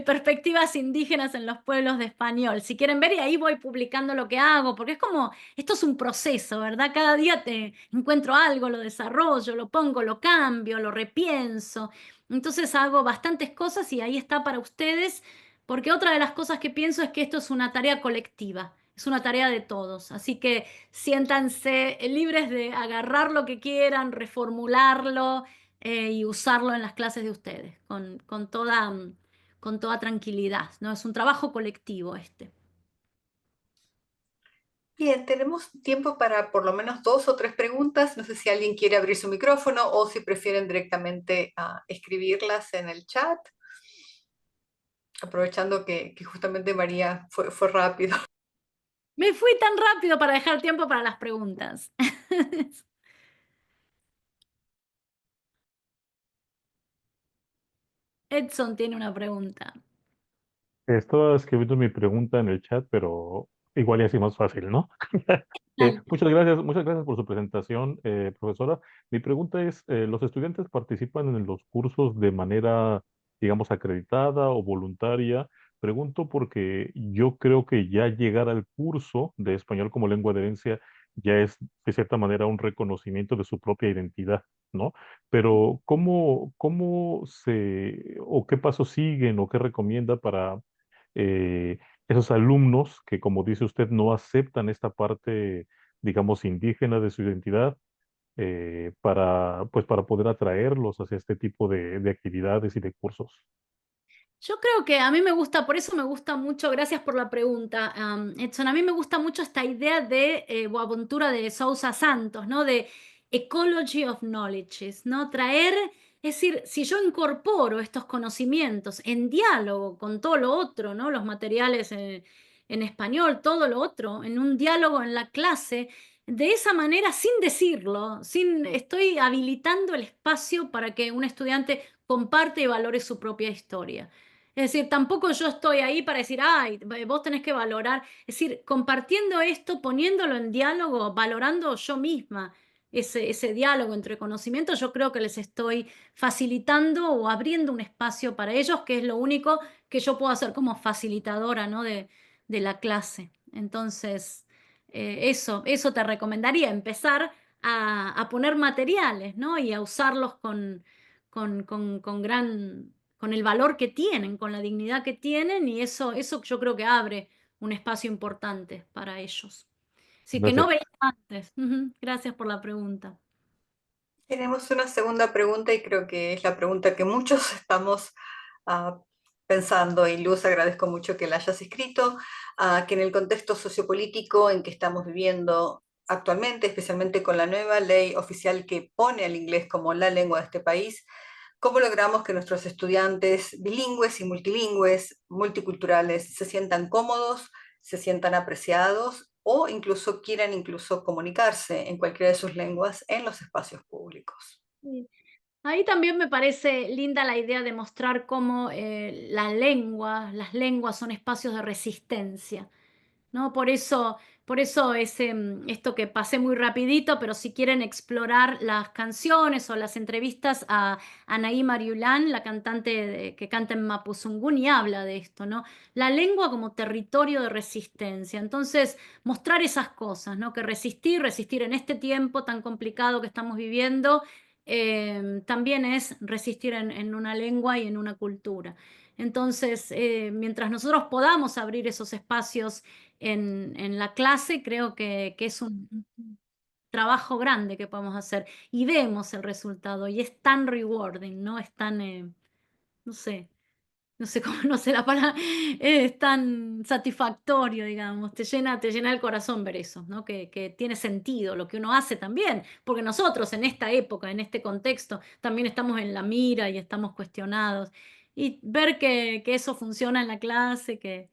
Perspectivas Indígenas en los Pueblos de Español. Si quieren ver, y ahí voy publicando lo que hago, porque es como, esto es un proceso, ¿verdad? Cada día te encuentro algo, lo desarrollo, lo pongo, lo cambio, lo repienso. Entonces hago bastantes cosas y ahí está para ustedes, porque otra de las cosas que pienso es que esto es una tarea colectiva. Es una tarea de todos, así que siéntanse libres de agarrar lo que quieran, reformularlo, y usarlo en las clases de ustedes con toda tranquilidad, ¿no? Es un trabajo colectivo este. Bien, tenemos tiempo para por lo menos 2 o 3 preguntas. No sé si alguien quiere abrir su micrófono o si prefieren directamente escribirlas en el chat, aprovechando que justamente María fue rápido. Me fui tan rápido para dejar tiempo para las preguntas. Edson tiene una pregunta. Estaba escribiendo mi pregunta en el chat, pero igual y así más fácil, ¿no? Dale. Muchas gracias por su presentación, profesora. Mi pregunta es, ¿los estudiantes participan en los cursos de manera, digamos, acreditada o voluntaria? Pregunto porque yo creo que ya llegar al curso de español como lengua de herencia ya es, de cierta manera, un reconocimiento de su propia identidad, ¿no? Pero o qué pasos siguen o qué recomienda para esos alumnos que, como dice usted, no aceptan esta parte, digamos, indígena de su identidad, pues, para poder atraerlos hacia este tipo de actividades y de cursos? Yo creo que a mí me gusta, por eso me gusta mucho, gracias por la pregunta, Edson, a mí me gusta mucho esta idea de Boaventura de Sousa Santos, ¿no? De ecology of knowledges, ¿no? Traer, es decir, si yo incorporo estos conocimientos en diálogo con todo lo otro, ¿no? Los materiales en español, todo lo otro, en un diálogo en la clase, de esa manera, sin decirlo, estoy habilitando el espacio para que un estudiante comparte y valore su propia historia. Es decir, tampoco yo estoy ahí para decir, ay, vos tenés que valorar. Es decir, compartiendo esto, poniéndolo en diálogo, valorando yo misma ese diálogo entre conocimientos, yo creo que les estoy facilitando o abriendo un espacio para ellos, que es lo único que yo puedo hacer como facilitadora, ¿no? de la clase. Entonces, eso te recomendaría, empezar a poner materiales, ¿no? Y a usarlos con el valor que tienen, con la dignidad que tienen, y eso yo creo que abre un espacio importante para ellos. Así que no Gracias. veía antes. Ujú. Gracias por la pregunta. Tenemos una segunda pregunta y creo que es la pregunta que muchos estamos ah, pensando, y Luz, agradezco mucho que la hayas escrito, que en el contexto sociopolítico en que estamos viviendo actualmente, especialmente con la nueva ley oficial que pone al inglés como la lengua de este país, ¿cómo logramos que nuestros estudiantes bilingües y multilingües, multiculturales, se sientan cómodos, se sientan apreciados o incluso quieran incluso comunicarse en cualquiera de sus lenguas en los espacios públicos? Sí. Ahí también me parece linda la idea de mostrar cómo las lenguas son espacios de resistencia, ¿no? Por eso esto que pasé muy rapidito, pero si quieren explorar las canciones o las entrevistas a Anaí Mariulán, la cantante que canta en Mapuzungún, y habla de esto, ¿no? La lengua como territorio de resistencia. Entonces, mostrar esas cosas, ¿no? Que resistir en este tiempo tan complicado que estamos viviendo, también es resistir en una lengua y en una cultura. Entonces, mientras nosotros podamos abrir esos espacios en la clase, creo que es un trabajo grande que podemos hacer y vemos el resultado y es tan rewarding, ¿no? Es tan, no sé, no sé cómo, no sé la palabra, es tan satisfactorio, digamos, te llena el corazón ver eso, ¿no? Que tiene sentido lo que uno hace también, porque nosotros en esta época, en este contexto, también estamos en la mira y estamos cuestionados. Y ver que eso funciona en la clase, que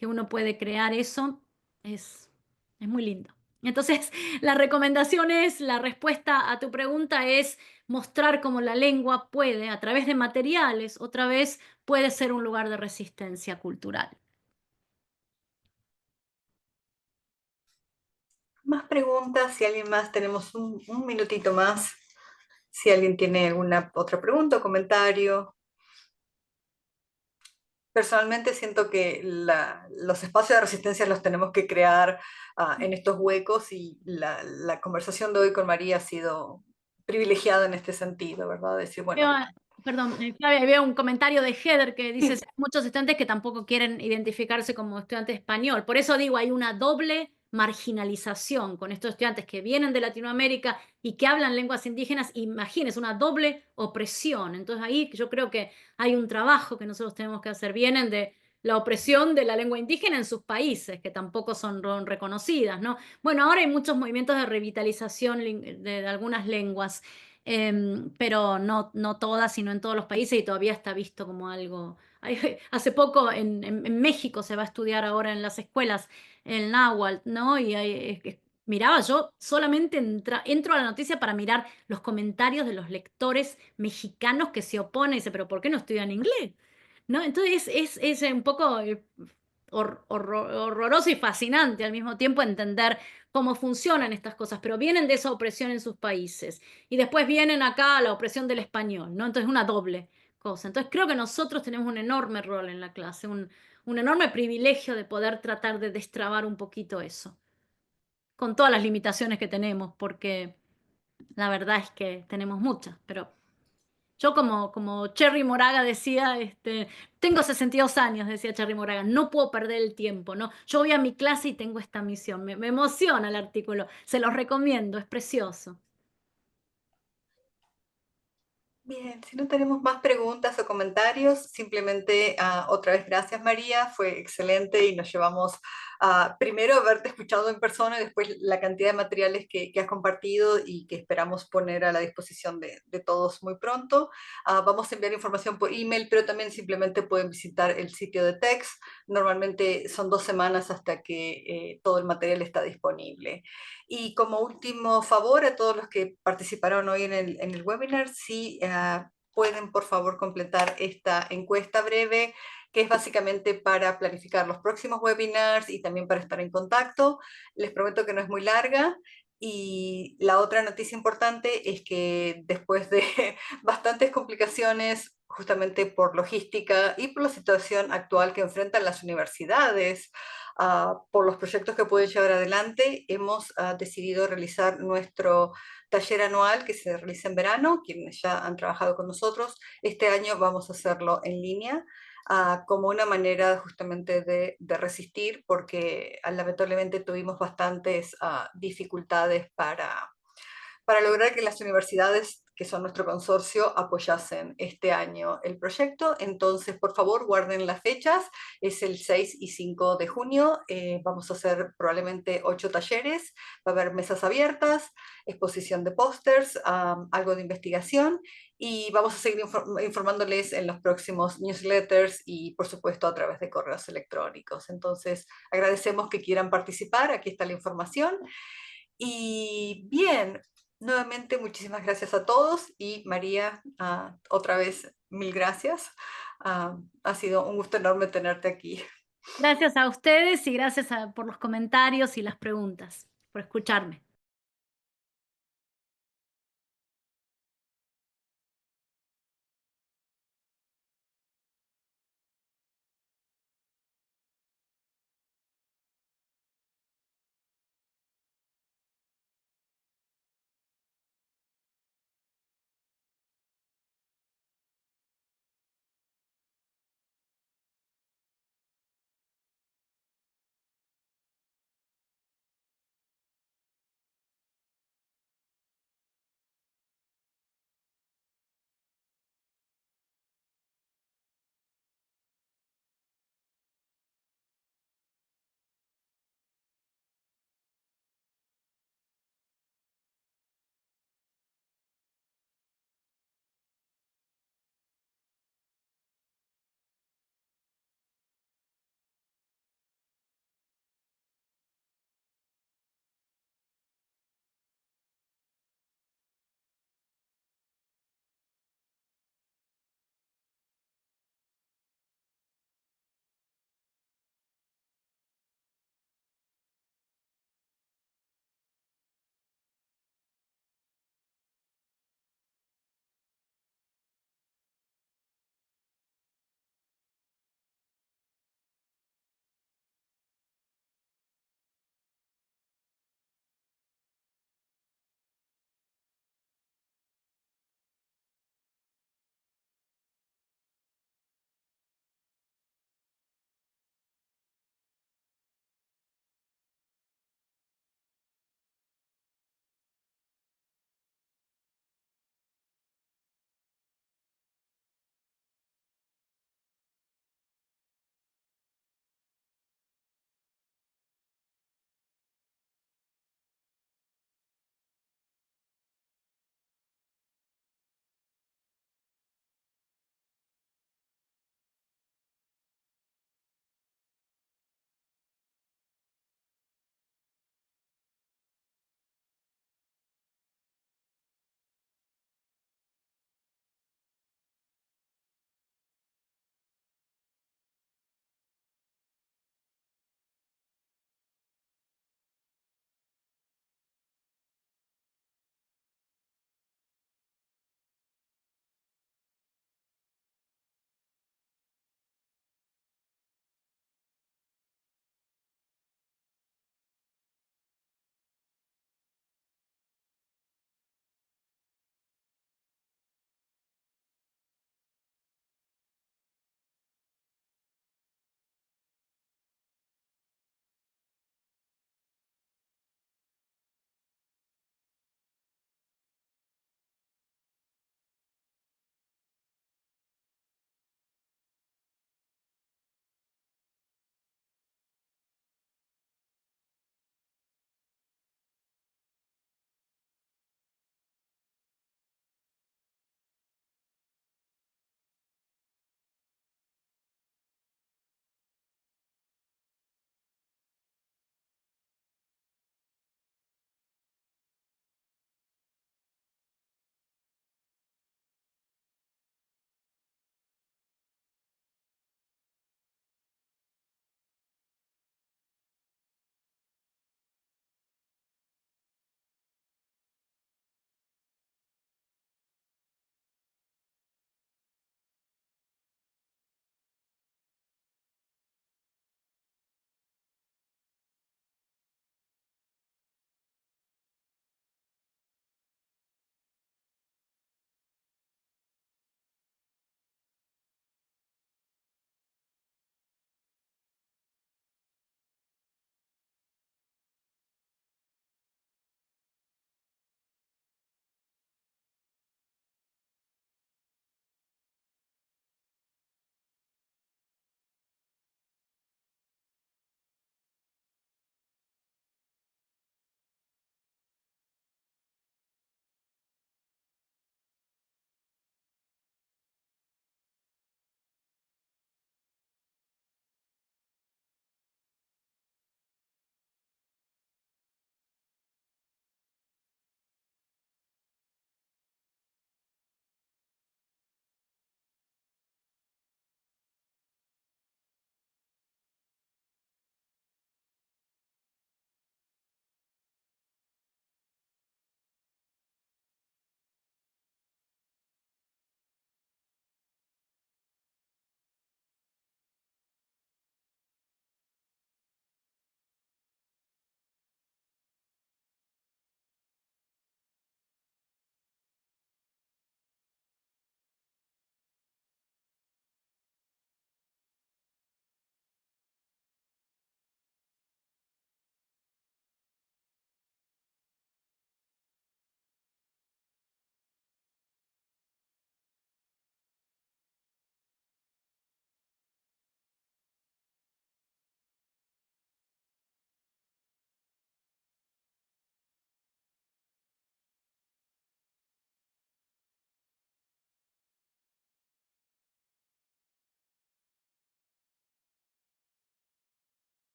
uno puede crear eso, es muy lindo. Entonces, la recomendación es, la respuesta a tu pregunta es mostrar cómo la lengua puede, a través de materiales, otra vez, puede ser un lugar de resistencia cultural. Más preguntas, si alguien más, tenemos un minutito más, si alguien tiene alguna otra pregunta o comentario. Personalmente siento que los espacios de resistencia los tenemos que crear en estos huecos y la conversación de hoy con María ha sido privilegiada en este sentido, ¿verdad? Decir, bueno, Perdón, Flavia, había un comentario de Heather que dice sí. hay muchos estudiantes que tampoco quieren identificarse como estudiante español. Por eso digo, hay una doble marginalización con estos estudiantes que vienen de Latinoamérica y que hablan lenguas indígenas. Imagínense, una doble opresión. Entonces ahí yo creo que hay un trabajo que nosotros tenemos que hacer. Vienen de la opresión de la lengua indígena en sus países, que tampoco son reconocidas, ¿no? Bueno, ahora hay muchos movimientos de revitalización de algunas lenguas. Pero no todas, sino en todos los países y todavía está visto como algo. Hace poco en México se va a estudiar ahora en las escuelas el náhuatl, ¿no? Y miraba, yo solamente entro a la noticia para mirar los comentarios de los lectores mexicanos que se oponen y dicen, pero ¿por qué no estudian inglés? ¿No? Entonces es un poco horroroso y fascinante al mismo tiempo entender cómo funcionan estas cosas, pero vienen de esa opresión en sus países y después vienen acá a la opresión del español, ¿no? Entonces una doble cosa. Entonces creo que nosotros tenemos un enorme rol en la clase, un enorme privilegio de poder tratar de destrabar un poquito eso, con todas las limitaciones que tenemos, porque la verdad es que tenemos muchas, pero yo como Cherry Moraga decía, tengo 62 años, decía Cherry Moraga, no puedo perder el tiempo, ¿no? Yo voy a mi clase y tengo esta misión. Me emociona el artículo, se los recomiendo, es precioso. Bien, si no tenemos más preguntas o comentarios, simplemente otra vez gracias María, fue excelente y nos llevamos primero haberte escuchado en persona y después la cantidad de materiales que has compartido y que esperamos poner a la disposición de todos muy pronto. Vamos a enviar información por email, pero también simplemente pueden visitar el sitio de TEX. Normalmente son 2 semanas hasta que todo el material está disponible. Y como último favor a todos los que participaron hoy en el webinar, si pueden por favor completar esta encuesta breve, que es básicamente para planificar los próximos webinars y también para estar en contacto. Les prometo que no es muy larga. Y la otra noticia importante es que después de bastantes complicaciones, justamente por logística y por la situación actual que enfrentan las universidades, por los proyectos que pueden llevar adelante, hemos decidido realizar nuestro taller anual que se realiza en verano. Quienes ya han trabajado con nosotros, este año vamos a hacerlo en línea, como una manera justamente de resistir, porque lamentablemente tuvimos bastantes dificultades para para lograr que las universidades que son nuestro consorcio apoyasen este año el proyecto. Entonces, por favor, guarden las fechas. Es el 6 y 5 de junio. Vamos a hacer probablemente 8 talleres. Va a haber mesas abiertas, exposición de pósters, algo de investigación. Y vamos a seguir informándoles en los próximos newsletters y, por supuesto, a través de correos electrónicos. Entonces, agradecemos que quieran participar. Aquí está la información. Y bien, nuevamente muchísimas gracias a todos. Y María, otra vez, mil gracias. Ha sido un gusto enorme tenerte aquí. Gracias a ustedes y gracias por los comentarios y las preguntas, por escucharme.